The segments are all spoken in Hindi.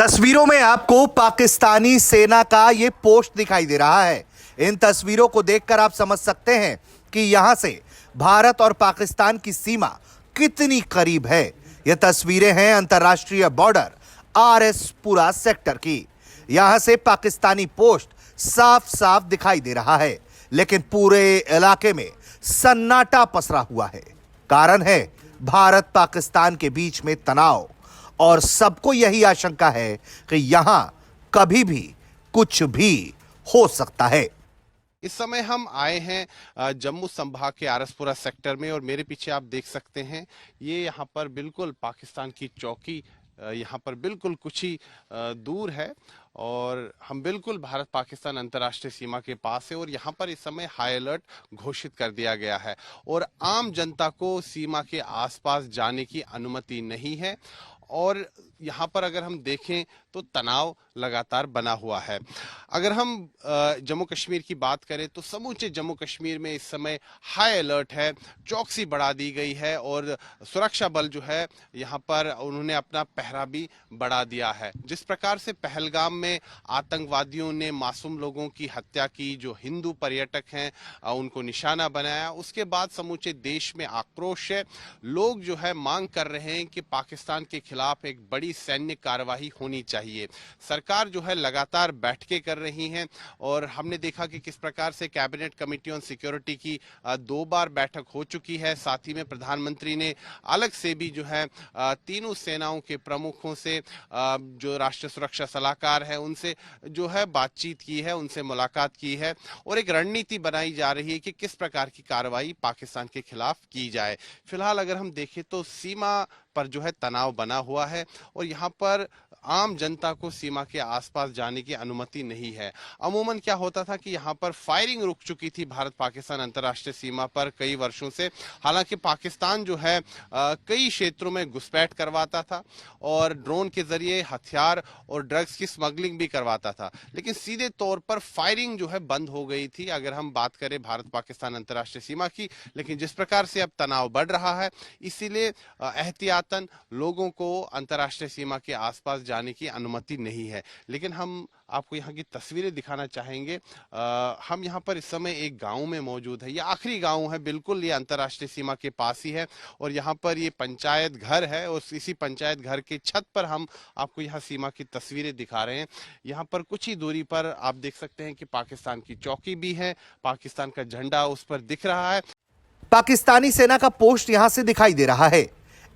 तस्वीरों में आपको पाकिस्तानी सेना का ये पोस्ट दिखाई दे रहा है। इन तस्वीरों को देखकर आप समझ सकते हैं कि यहां से भारत और पाकिस्तान की सीमा कितनी करीब है। ये तस्वीरें हैं अंतर्राष्ट्रीय बॉर्डर RS-पुरा सेक्टर की। यहां से पाकिस्तानी पोस्ट साफ साफ दिखाई दे रहा है, लेकिन पूरे इलाके में सन्नाटा पसरा हुआ है। कारण है भारत पाकिस्तान के बीच में तनाव, और सबको यही आशंका है कि यहां कभी भी कुछ भी हो सकता है। इस समय हम आए हैं जम्मू संभाग के RS-पुरा सेक्टर में, और मेरे पीछे आप देख सकते हैं ये यहाँ पर बिल्कुल पाकिस्तान की चौकी यहाँ पर बिल्कुल कुछ ही दूर है, और हम बिल्कुल भारत पाकिस्तान अंतर्राष्ट्रीय सीमा के पास है। और यहाँ पर इस समय हाई अलर्ट घोषित कर दिया गया है, और आम जनता को सीमा के आसपास जाने की अनुमति नहीं है। और यहाँ पर अगर हम देखें तो तनाव लगातार बना हुआ है। अगर हम जम्मू कश्मीर की बात करें तो समूचे जम्मू कश्मीर में इस समय हाई अलर्ट है, चौकसी बढ़ा दी गई है, और सुरक्षा बल जो है यहाँ पर उन्होंने अपना पहरा भी बढ़ा दिया है। जिस प्रकार से पहलगाम में आतंकवादियों ने मासूम लोगों की हत्या की, जो हिंदू पर्यटक हैं उनको निशाना बनाया, उसके बाद समूचे देश में आक्रोश है। लोग जो है मांग कर रहे हैं कि पाकिस्तान के खिलाफ एक बड़ी सैन्य कार्यवाही होनी चाहिए। सरकार जो है लगातार बैठकें कर रही हैं, और हमने देखा कि किस प्रकार से कैबिनेट कमेटी ऑन सिक्योरिटी की 2 बार बैठक हो चुकी है। साथ ही में प्रधानमंत्री ने अलग से भी जो है तीनों सेनाओं के प्रमुखों से, जो राष्ट्रीय सुरक्षा सलाहकार है उनसे जो है बातचीत की है, उनसे मुलाकात की है, और एक रणनीति बनाई जा रही है कि किस प्रकार की कार्रवाई पाकिस्तान के खिलाफ की जाए। फिलहाल अगर हम देखें तो सीमा पर जो है तनाव बना हुआ है, और यहाँ पर आम जनता को सीमा के आसपास जाने की अनुमति नहीं है। अमूमन क्या होता था कि यहाँ पर फायरिंग रुक चुकी थी भारत पाकिस्तान अंतर्राष्ट्रीय सीमा पर कई वर्षों से। हालांकि पाकिस्तान जो है कई क्षेत्रों में घुसपैठ करवाता था, और ड्रोन के जरिए हथियार और ड्रग्स की स्मगलिंग भी करवाता था, लेकिन सीधे तौर पर फायरिंग जो है बंद हो गई थी अगर हम बात करें भारत पाकिस्तान अंतर्राष्ट्रीय सीमा की। लेकिन जिस प्रकार से अब तनाव बढ़ रहा है, इसीलिए एहतियातन लोगों को अंतर्राष्ट्रीय सीमा के आसपास जाने की अनुमति नहीं है। लेकिन हम आपको यहाँ की तस्वीरें दिखाना चाहेंगे। हम यहाँ पर इस समय एक गांव में मौजूद है। ये आखिरी गांव है, बिल्कुल ये अंतर्राष्ट्रीय सीमा के पास ही है, और यहाँ पर ये पंचायत घर है, और इसी पंचायत घर के छत पर हम आपको यहाँ सीमा की तस्वीरें दिखा रहे हैं। यहाँ पर कुछ ही दूरी पर आप देख सकते हैं कि पाकिस्तान की चौकी भी है, पाकिस्तान का झंडा उस पर दिख रहा है। पाकिस्तानी सेना का पोस्ट यहां से दिखाई दे रहा है।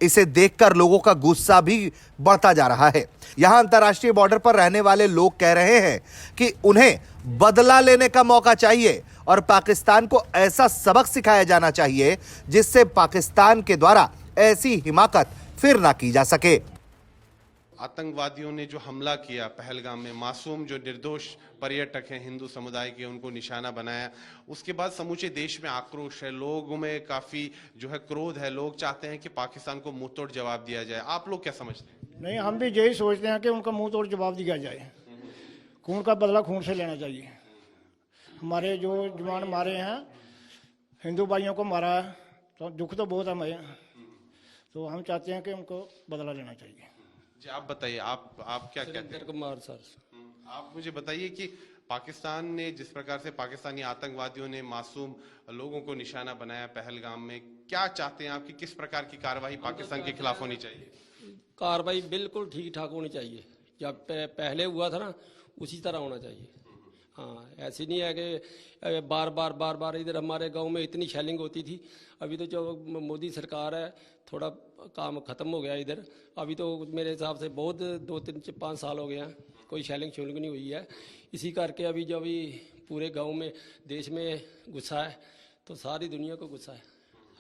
इसे देखकर लोगों का गुस्सा भी बढ़ता जा रहा है। यहां अंतर्राष्ट्रीय बॉर्डर पर रहने वाले लोग कह रहे हैं कि उन्हें बदला लेने का मौका चाहिए, और पाकिस्तान को ऐसा सबक सिखाया जाना चाहिए जिससे पाकिस्तान के द्वारा ऐसी हिमाकत फिर ना की जा सके। आतंकवादियों ने जो हमला किया पहलगाम में, मासूम जो निर्दोष पर्यटक हैं हिंदू समुदाय के, उनको निशाना बनाया, उसके बाद समूचे देश में आक्रोश है, लोगों में काफी जो है क्रोध है। लोग चाहते हैं कि पाकिस्तान को मुंह तोड़ जवाब दिया जाए। आप लोग क्या समझते हैं? नहीं, हम भी यही सोचते हैं कि उनका मुंह तोड़ जवाब दिया जाए। खून का बदला खून से लेना चाहिए। हमारे जो जवान मारे हैं, हिंदू भाइयों को मारा है, तो दुख तो बहुत है हमें, तो हम चाहते हैं कि उनको बदला लेना चाहिए। जी आप बताइए, आप क्या कहते हैं? कुमार सर, आप मुझे बताइए कि पाकिस्तान ने जिस प्रकार से पाकिस्तानी आतंकवादियों ने मासूम लोगों को निशाना बनाया पहलगाम में, क्या चाहते हैं आप कि किस प्रकार की कार्रवाई पाकिस्तान के खिलाफ होनी चाहिए? कार्रवाई बिल्कुल ठीक ठाक होनी चाहिए। जब पहले हुआ था ना, उसी तरह होना चाहिए। हाँ, ऐसी नहीं है कि बार बार इधर हमारे गांव में इतनी शेलिंग होती थी। अभी तो जो मोदी सरकार है, थोड़ा काम ख़त्म हो गया इधर। अभी तो मेरे हिसाब से बहुत 2-3-5 साल हो गए हैं, कोई शेलिंग नहीं हुई है। इसी करके अभी जो भी पूरे गांव में देश में गुस्सा है, तो सारी दुनिया को गुस्सा है।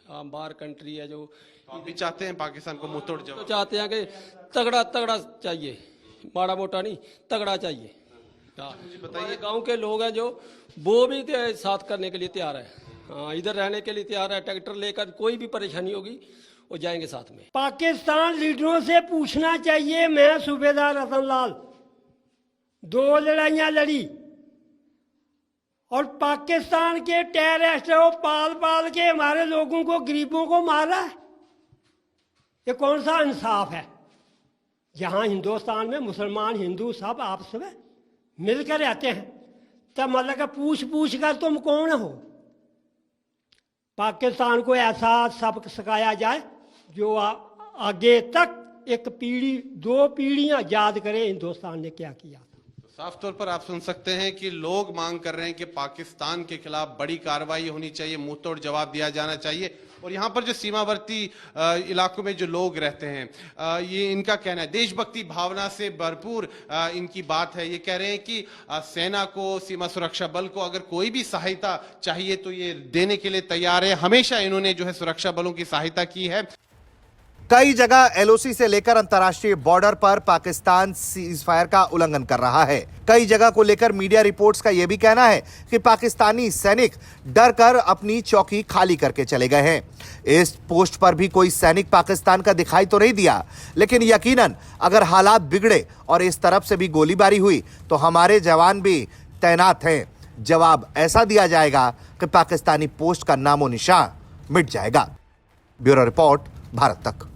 हाँ, बाहर कंट्री है जो आप भी चाहते हैं पाकिस्तान को मुंह तोड़ जवाब? तो चाहते हैं कि तगड़ा चाहिए, माड़ा मोटा नहीं, तगड़ा चाहिए। मुझे बताइए, गांव के लोग हैं जो वो भी साथ करने के लिए तैयार है। हाँ, इधर रहने के लिए तैयार है। ट्रैक्टर लेकर कोई भी परेशानी होगी वो जाएंगे साथ में। पाकिस्तान लीडरों से पूछना चाहिए। मैं सूबेदार रतन लाल 2 लड़ाइयां लड़ी, और पाकिस्तान के टेररिस्टों पाल के हमारे लोगों को, गरीबों को मारा है। ये कौन सा इंसाफ है? जहाँ हिंदुस्तान में मुसलमान हिंदू सब आपस में मिलकर रहते हैं, तब मतलब कि पूछ कर तुम कौन हो। पाकिस्तान को ऐसा सबक सिखाया जाए जो आगे तक एक पीढ़ी 2 पीढ़ियां याद करे हिंदुस्तान ने क्या किया। साफ तौर पर आप सुन सकते हैं कि लोग मांग कर रहे हैं कि पाकिस्तान के खिलाफ बड़ी कार्रवाई होनी चाहिए, मुंहतोड़ जवाब दिया जाना चाहिए। और यहाँ पर जो सीमावर्ती इलाकों में जो लोग रहते हैं, ये इनका कहना है, देशभक्ति भावना से भरपूर इनकी बात है। ये कह रहे हैं कि सेना को, सीमा सुरक्षा बल को अगर कोई भी सहायता चाहिए तो ये देने के लिए तैयार है। हमेशा इन्होंने जो है सुरक्षा बलों की सहायता की है। कई जगह एलओसी से लेकर अंतर्राष्ट्रीय बॉर्डर पर पाकिस्तान सीज फायर का उल्लंघन कर रहा है। कई जगह को लेकर मीडिया रिपोर्ट्स का यह भी कहना है कि पाकिस्तानी सैनिक डर कर अपनी चौकी खाली करके चले गए हैं। इस पोस्ट पर भी कोई सैनिक पाकिस्तान का दिखाई तो नहीं दिया, लेकिन यकीनन अगर हालात बिगड़े और इस तरफ से भी गोलीबारी हुई तो हमारे जवान भी तैनात हैं। जवाब ऐसा दिया जाएगा कि पाकिस्तानी पोस्ट का नामो निशान मिट जाएगा। ब्यूरो रिपोर्ट, भारत तक।